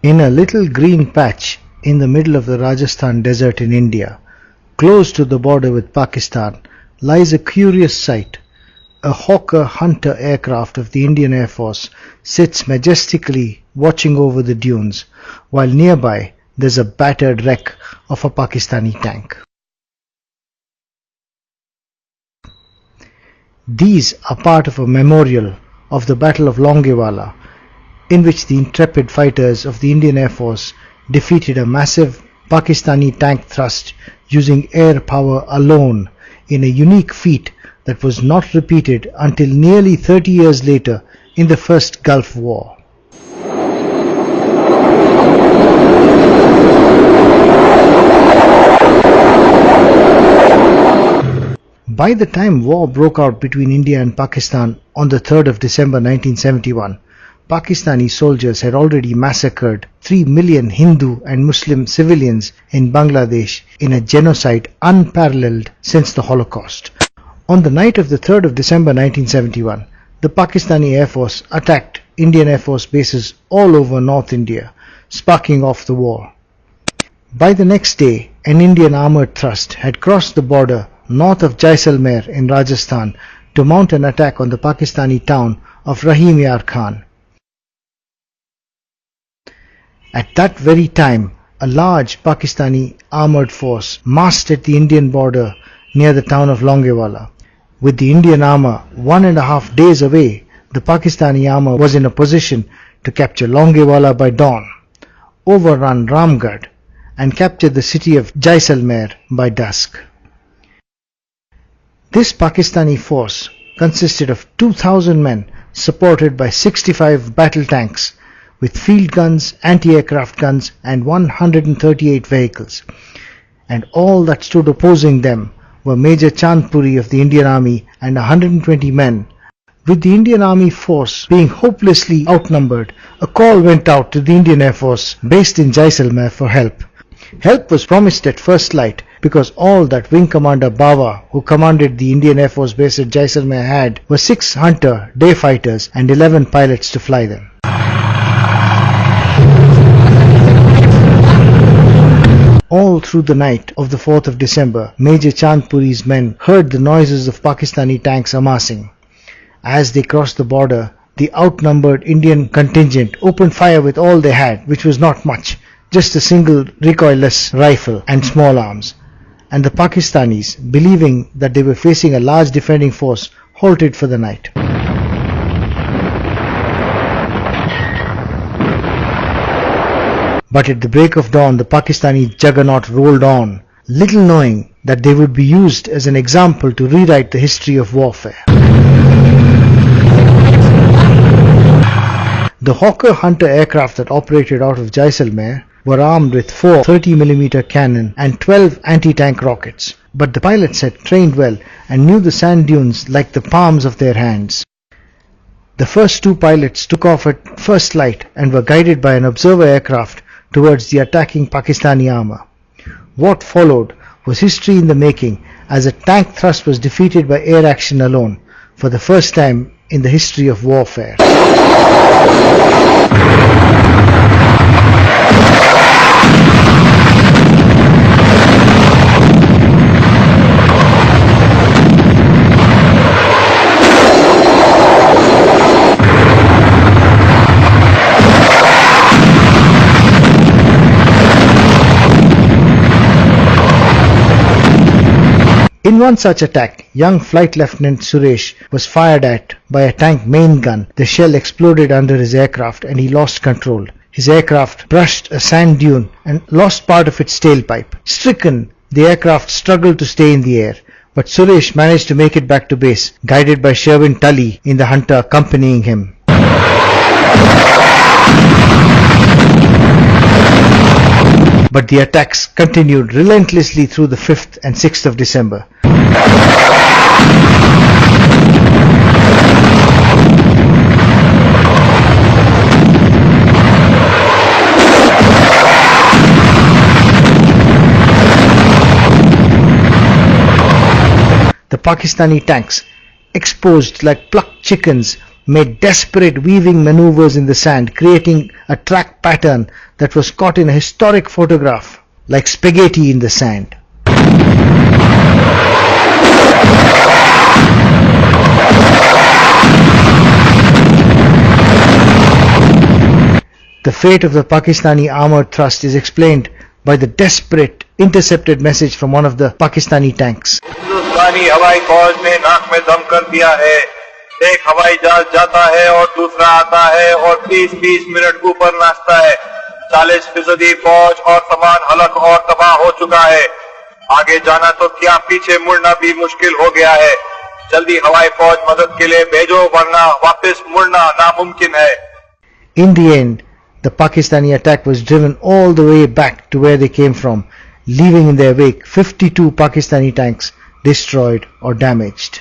In a little green patch in the middle of the Rajasthan desert in India, close to the border with Pakistan, lies a curious sight. A Hawker Hunter aircraft of the Indian Air Force sits majestically watching over the dunes, while nearby there's a battered wreck of a Pakistani tank. These are part of a memorial of the Battle of Longewala, in which the intrepid fighters of the Indian Air Force defeated a massive Pakistani tank thrust using air power alone in a unique feat that was not repeated until nearly 30 years later in the First Gulf War. By the time war broke out between India and Pakistan on the 3rd of December 1971, Pakistani soldiers had already massacred 3 million Hindu and Muslim civilians in Bangladesh in a genocide unparalleled since the Holocaust. On the night of the 3rd of December 1971, the Pakistani Air Force attacked Indian Air Force bases all over North India, sparking off the war. By the next day, an Indian armoured thrust had crossed the border north of Jaisalmer in Rajasthan to mount an attack on the Pakistani town of Rahim Yar Khan. At that very time, a large Pakistani armoured force massed at the Indian border near the town of Longewala. With the Indian armour 1.5 days away, the Pakistani armour was in a position to capture Longewala by dawn, overrun Ramgarh, and capture the city of Jaisalmer by dusk. This Pakistani force consisted of 2,000 men supported by 65 battle tanks with field guns, anti-aircraft guns and 138 vehicles. And all that stood opposing them were Major Chandpuri of the Indian Army and 120 men. With the Indian Army force being hopelessly outnumbered, a call went out to the Indian Air Force based in Jaisalmer for help. Help was promised at first light because all that Wing Commander Bawa, who commanded the Indian Air Force base at Jaisalmer, had were 6 Hunter day fighters and 11 pilots to fly them. All through the night of the 4th of December, Major Chandpuri's men heard the noises of Pakistani tanks amassing. As they crossed the border, the outnumbered Indian contingent opened fire with all they had, which was not much, just a single recoilless rifle and small arms. And the Pakistanis, believing that they were facing a large defending force, halted for the night. But at the break of dawn, the Pakistani juggernaut rolled on, little knowing that they would be used as an example to rewrite the history of warfare. The Hawker Hunter aircraft that operated out of Jaisalmer were armed with 4 30mm cannon and 12 anti-tank rockets, but the pilots had trained well and knew the sand dunes like the palms of their hands. The first 2 pilots took off at first light and were guided by an observer aircraft towards the attacking Pakistani armour. What followed was history in the making, as a tank thrust was defeated by air action alone for the first time in the history of warfare. In one such attack, young Flight Lieutenant Suresh was fired at by a tank main gun. The shell exploded under his aircraft and he lost control. His aircraft brushed a sand dune and lost part of its tailpipe. Stricken, the aircraft struggled to stay in the air, but Suresh managed to make it back to base, guided by Sherwin Tully in the Hunter accompanying him. But the attacks continued relentlessly through the 5th and 6th of December. The Pakistani tanks, exposed like plucked chickens, made desperate weaving maneuvers in the sand, creating a track pattern that was caught in a historic photograph like spaghetti in the sand. The fate of the Pakistani armored thrust is explained by the desperate intercepted message from one of the Pakistani tanks. हिंदुस्तानी हवाई फौज ने नाक में दम कर दिया है। एक हवाई जहाज जाता है और दूसरा आता है और 30-30 मिनट ऊपर नाचता है। 40% फौज और सामान हलक और तबाह हो चुका है। आगे जाना तो क्या पीछे मुड़ना भी मुश्किल हो गया है। जल्दी हवाई फौज मदद के लिए भेजो वरना वापस मुड़ना नामुमकिन है। In the end, the Pakistani attack was driven all the way back to where they came from, leaving in their wake 52 Pakistani tanks destroyed or damaged.